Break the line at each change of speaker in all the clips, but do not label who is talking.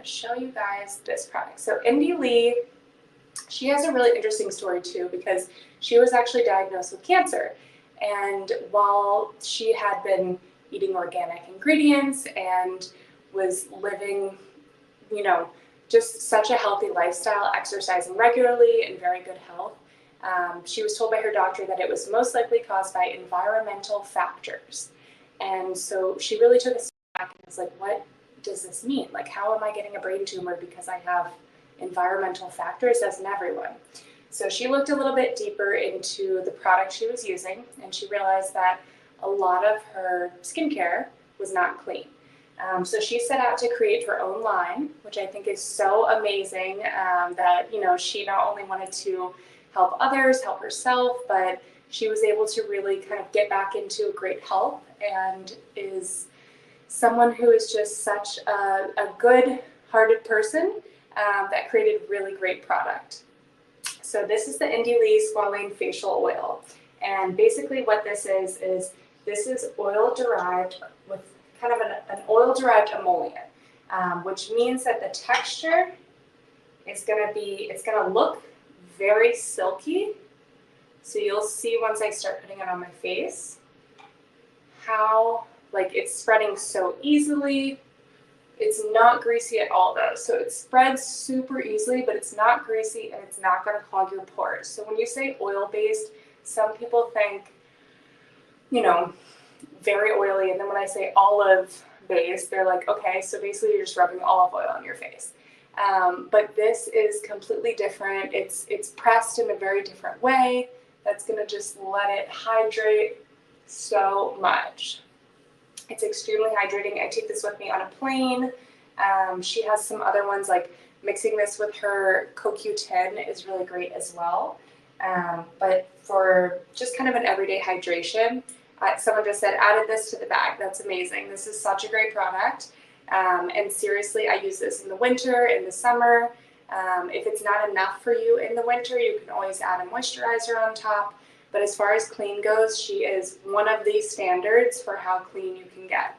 show you guys this product. So Indy Lee, she has a really interesting story too, because she was actually diagnosed with cancer. And while she had been eating organic ingredients and was living, you know, just such a healthy lifestyle, exercising regularly and very good health, she was told by her doctor that it was most likely caused by environmental factors. And so she really took a step back and was like, what does this mean? Like, how am I getting a brain tumor because I have environmental factors? Doesn't everyone? So she looked a little bit deeper into the product she was using, and she realized that a lot of her skincare was not clean. So she set out to create her own line, which I think is so amazing, that, you know, she not only wanted to help others, help herself, but she was able to really kind of get back into great health, and is someone who is just such a good-hearted person that created really great product. So this is the Indy Lee Squalane Facial Oil. And basically what this is this is oil derived with kind of an oil-derived emollient, which means that the texture is it's gonna look very silky. So you'll see once I start putting it on my face, how like it's spreading so easily. It's not greasy at all though. So it spreads super easily, but it's not greasy and it's not gonna clog your pores. So when you say oil-based, some people think, you know, very oily. And then when I say olive-based, they're like, okay, so basically you're just rubbing olive oil on your face. But this is completely different. It's pressed in a very different way. That's gonna just let it hydrate so much. It's extremely hydrating. I take this with me on a plane. She has some other ones, like mixing this with her CoQ10 is really great as well. But for just kind of an everyday hydration, someone just said, added this to the bag. That's amazing. This is such a great product. And seriously, I use this in the winter, in the summer. If it's not enough for you in the winter, you can always add a moisturizer on top. But as far as clean goes, she is one of the standards for how clean you can get.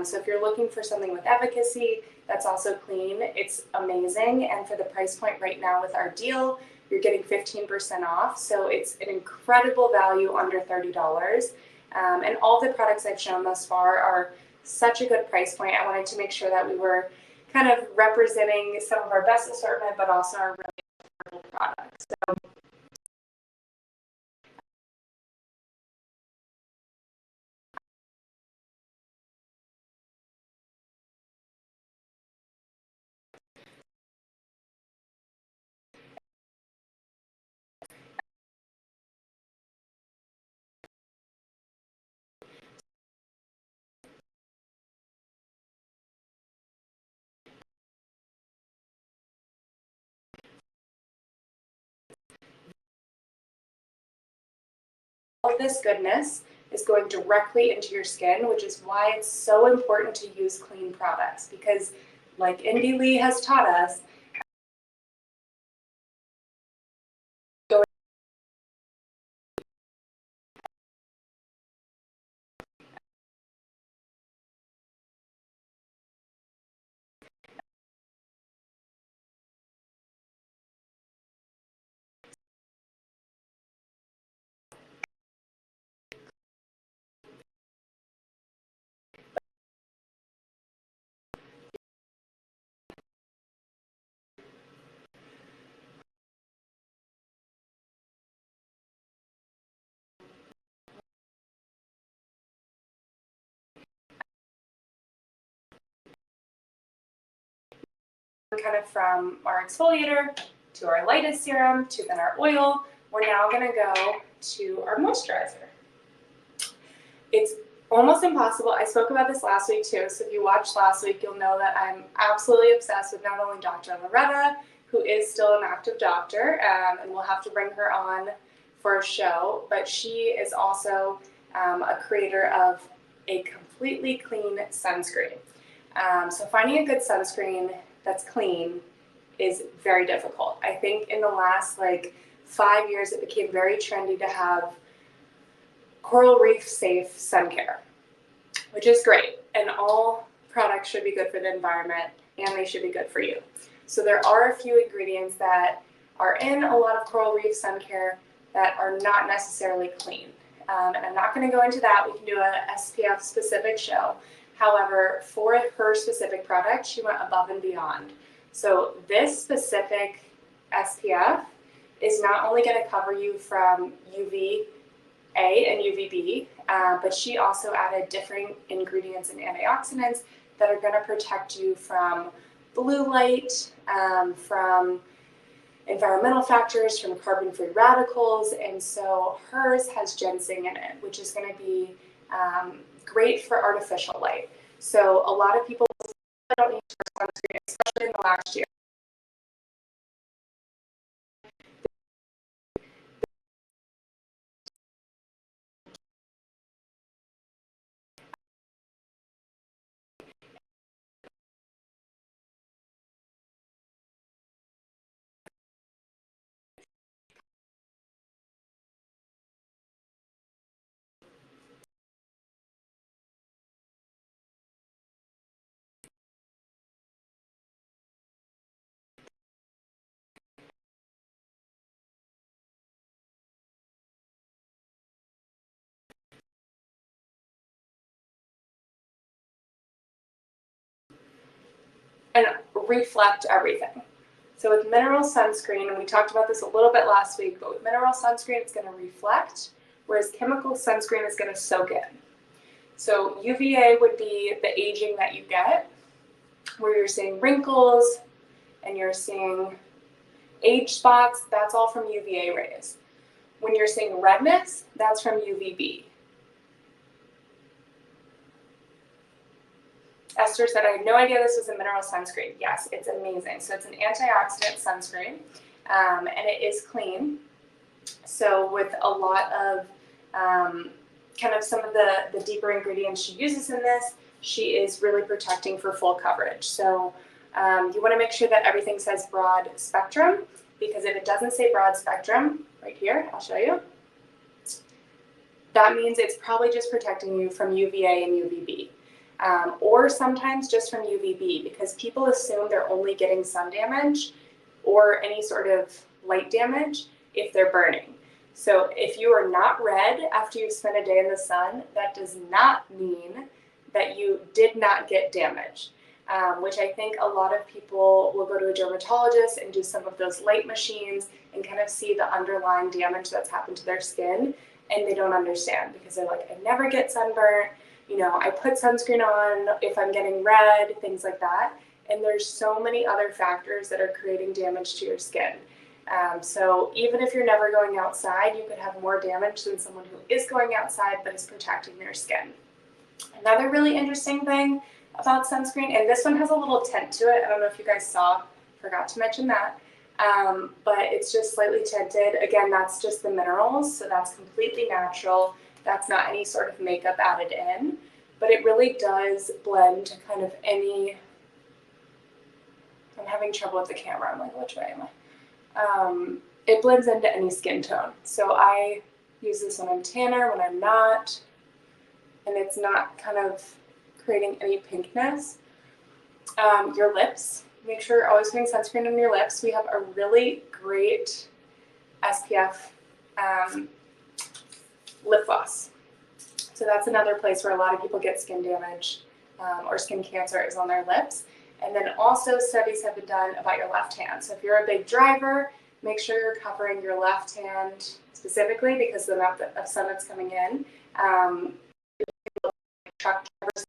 So if you're looking for something with efficacy that's also clean, it's amazing. And for the price point right now with our deal, you're getting 15% off. So it's an incredible value under $30. And all the products I've shown thus far are such a good price point. I wanted to make sure that we were kind of representing some of our best assortment, but also our really affordable products. So all of this goodness is going directly into your skin, which is why it's so important to use clean products, because like Indy Lee has taught us, kind of from our exfoliator to our lightest serum to then our oil, we're now going to go to our moisturizer. It's almost impossible. I spoke about this last week too, so if you watched last week, you'll know that I'm absolutely obsessed with not only Dr. Loretta, who is still an active doctor, and we'll have to bring her on for a show, but she is also a creator of a completely clean sunscreen. So finding a good sunscreen that's clean is very difficult. I think in the last like 5 years, it became very trendy to have coral reef safe sun care, which is great. And all products should be good for the environment. and they should be good for you. So there are a few ingredients that are in a lot of coral reef sun care that are not necessarily clean. And I'm not going to go into that. We can do a SPF specific show. However, for her specific product, she went above and beyond. So this specific SPF is not only going to cover you from UVA and UVB, but she also added different ingredients and antioxidants that are going to protect you from blue light, from environmental factors, from carbon-free radicals, and so hers has ginseng in it, which is going to be great for artificial light. So a lot of people don't need to wear sunscreen, especially in the last year. And reflect everything. So with mineral sunscreen, and we talked about this a little bit last week, but with mineral sunscreen, it's going to reflect, whereas chemical sunscreen is going to soak in. So UVA would be the aging that you get, where you're seeing wrinkles and you're seeing age spots. That's all from UVA rays. When you're seeing redness, that's from UVB. Esther said, I had no idea this was a mineral sunscreen. Yes, it's amazing. So it's an antioxidant sunscreen, and it is clean. So with a lot of kind of some of the deeper ingredients she uses in this, she is really protecting for full coverage. So you want to make sure that everything says broad spectrum, because if it doesn't say broad spectrum, right here, I'll show you, that means it's probably just protecting you from UVA and UVB. Or sometimes just from UVB, because people assume they're only getting sun damage or any sort of light damage if they're burning. So if you are not red after you've spent a day in the sun, that does not mean that you did not get damage, which I think a lot of people will go to a dermatologist and do some of those light machines and kind of see the underlying damage that's happened to their skin, and they don't understand because they're like, I never get sunburnt. You know, I put sunscreen on if I'm getting red, things like that. And there's so many other factors that are creating damage to your skin. So even if you're never going outside, you could have more damage than someone who is going outside but is protecting their skin. Another really interesting thing about sunscreen, and this one has a little tint to it. I don't know if you guys saw, forgot to mention that. But it's just slightly tinted. Again, that's just the minerals, so that's completely natural. That's not any sort of makeup added in, but it really does blend to kind of any, I'm having trouble with the camera, I'm like, which way am I? It blends into any skin tone. So I use this when I'm tanner, when I'm not, and it's not kind of creating any pinkness. Your lips, make sure you're always putting sunscreen on your lips. We have a really great SPF lip gloss. So that's another place where a lot of people get skin damage or skin cancer is on their lips. And then also studies have been done about your left hand. So if you're a big driver, make sure you're covering your left hand specifically because of the amount of sun that's coming in. Truck drivers,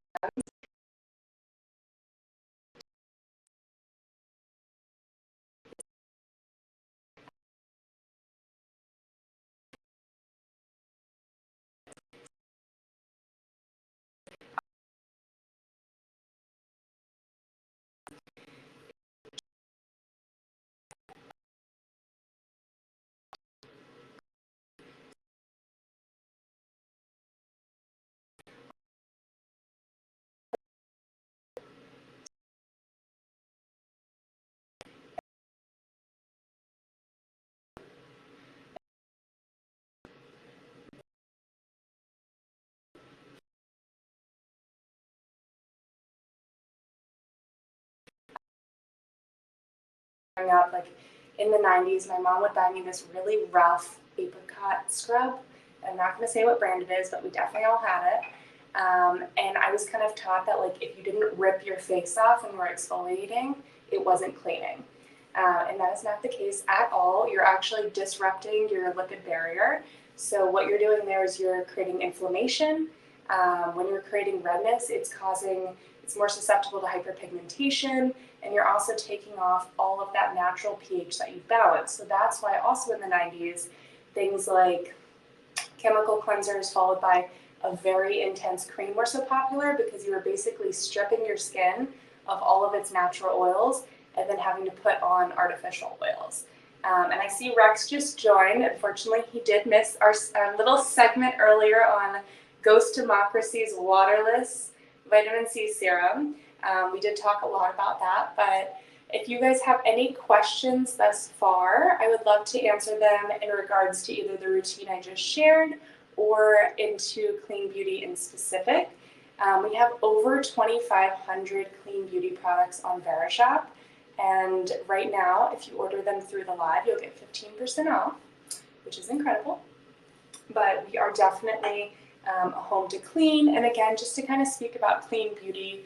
growing up, like in the 90s, my mom would buy me this really rough apricot scrub. I'm not going to say what brand it is, but we definitely all had it. And I was kind of taught that like if you didn't rip your face off when you were exfoliating, it wasn't cleaning. And that is not the case at all. You're actually disrupting your lipid barrier. So what you're doing there is you're creating inflammation. When you're creating redness, it's more susceptible to hyperpigmentation, and you're also taking off all of that natural pH that you balance. So that's why also in the 90s, things like chemical cleansers followed by a very intense cream were so popular, because you were basically stripping your skin of all of its natural oils and then having to put on artificial oils. And I see Rex just joined. Unfortunately, he did miss our little segment earlier on Ghost Democracy's waterless vitamin C serum. We did talk a lot about that, but if you guys have any questions thus far, I would love to answer them in regards to either the routine I just shared or into clean beauty in specific. We have over 2,500 clean beauty products on Verishop, and right now, if you order them through the live, you'll get 15% off, which is incredible. But we are definitely a home to clean, and again, just to kind of speak about clean beauty,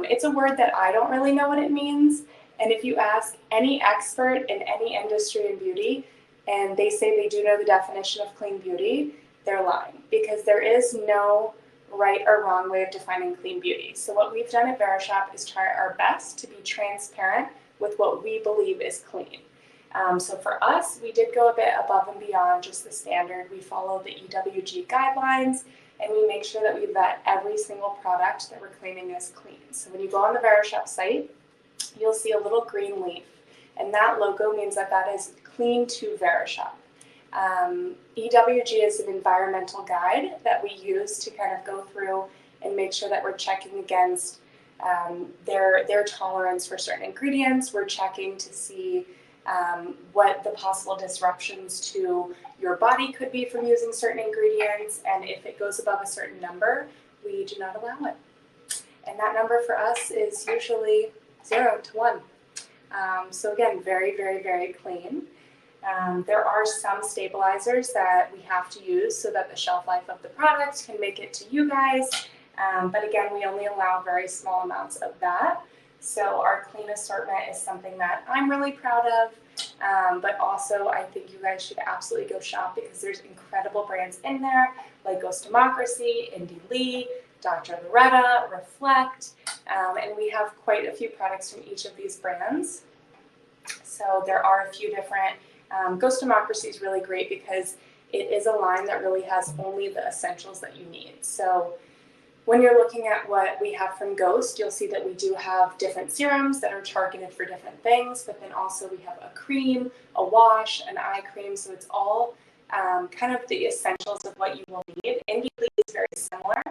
it's a word that I don't really know what it means, and if you ask any expert in any industry in beauty, and they say they do know the definition of clean beauty, they're lying, because there is no right or wrong way of defining clean beauty. So what we've done at Verishop is try our best to be transparent with what we believe is clean. So for us, we did go a bit above and beyond just the standard. We follow the EWG guidelines, and we make sure that we vet every single product that we're claiming is clean. So when you go on the Verishop site, you'll see a little green leaf, and that logo means that that is clean to Verishop. EWG is an environmental guide that we use to kind of go through and make sure that we're checking against their tolerance for certain ingredients. We're checking to see what the possible disruptions to your body could be from using certain ingredients, and if it goes above a certain number, we do not allow it. And that number for us is usually 0 to 1. So again, very, very, very clean. There are some stabilizers that we have to use so that the shelf life of the product can make it to you guys. But again, we only allow very small amounts of that. So our clean assortment is something that I'm really proud of. But also I think you guys should absolutely go shop, because there's incredible brands in there like Ghost Democracy, Indie Lee, Dr. Loretta, Reflect, and we have quite a few products from each of these brands. So there are a few different. Ghost Democracy is really great because it is a line that really has only the essentials that you need. So when you're looking at what we have from Ghost, you'll see that we do have different serums that are targeted for different things, but then also we have a cream, a wash, an eye cream, so it's all kind of the essentials of what you will need. Indie Lee is very similar.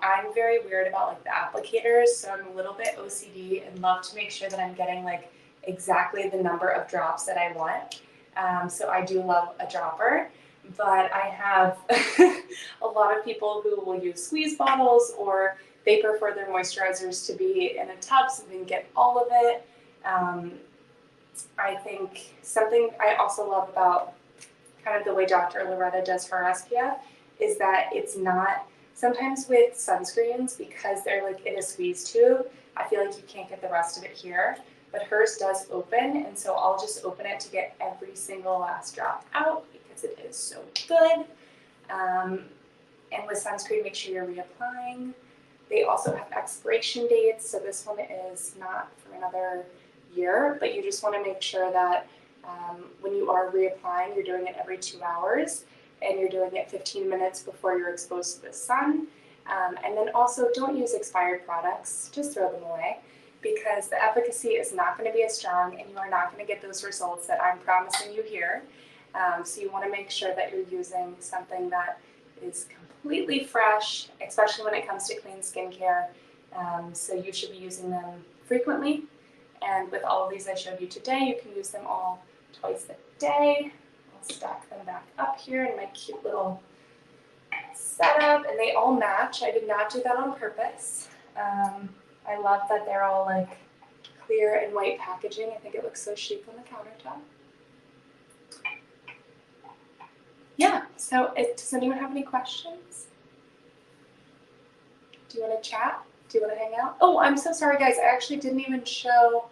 I'm very weird about like the applicators, so I'm a little bit OCD and love to make sure that I'm getting like exactly the number of drops that I want. So I do love a dropper, but I have a lot of people who will use squeeze bottles, or they prefer their moisturizers to be in a tub so they can get all of it. I think something I also love about kind of the way Dr. Loretta does her SPF is that it's not, sometimes with sunscreens, because they're like in a squeeze tube, I feel like you can't get the rest of it here, but hers does open, and so I'll just open it to get every single last drop out because it is so good. And with sunscreen, make sure you're reapplying. They also have expiration dates, so this one is not for another year, but you just want to make sure that when you are reapplying, you're doing it every 2 hours, and you're doing it 15 minutes before you're exposed to the sun. And then also don't use expired products, just throw them away, because the efficacy is not going to be as strong and you are not going to get those results that I'm promising you here. So you want to make sure that you're using something that is completely fresh, especially when it comes to clean skincare. So you should be using them frequently. And with all of these I showed you today, you can use them all twice a day. I'll stack them back up here in my cute little setup, and they all match. I did not do that on purpose. I love that they're all like clear and white packaging. I think it looks so chic on the countertop. Yeah, so does anyone have any questions? Do you want to chat? Do you want to hang out? Oh, I'm so sorry, guys. I actually didn't even show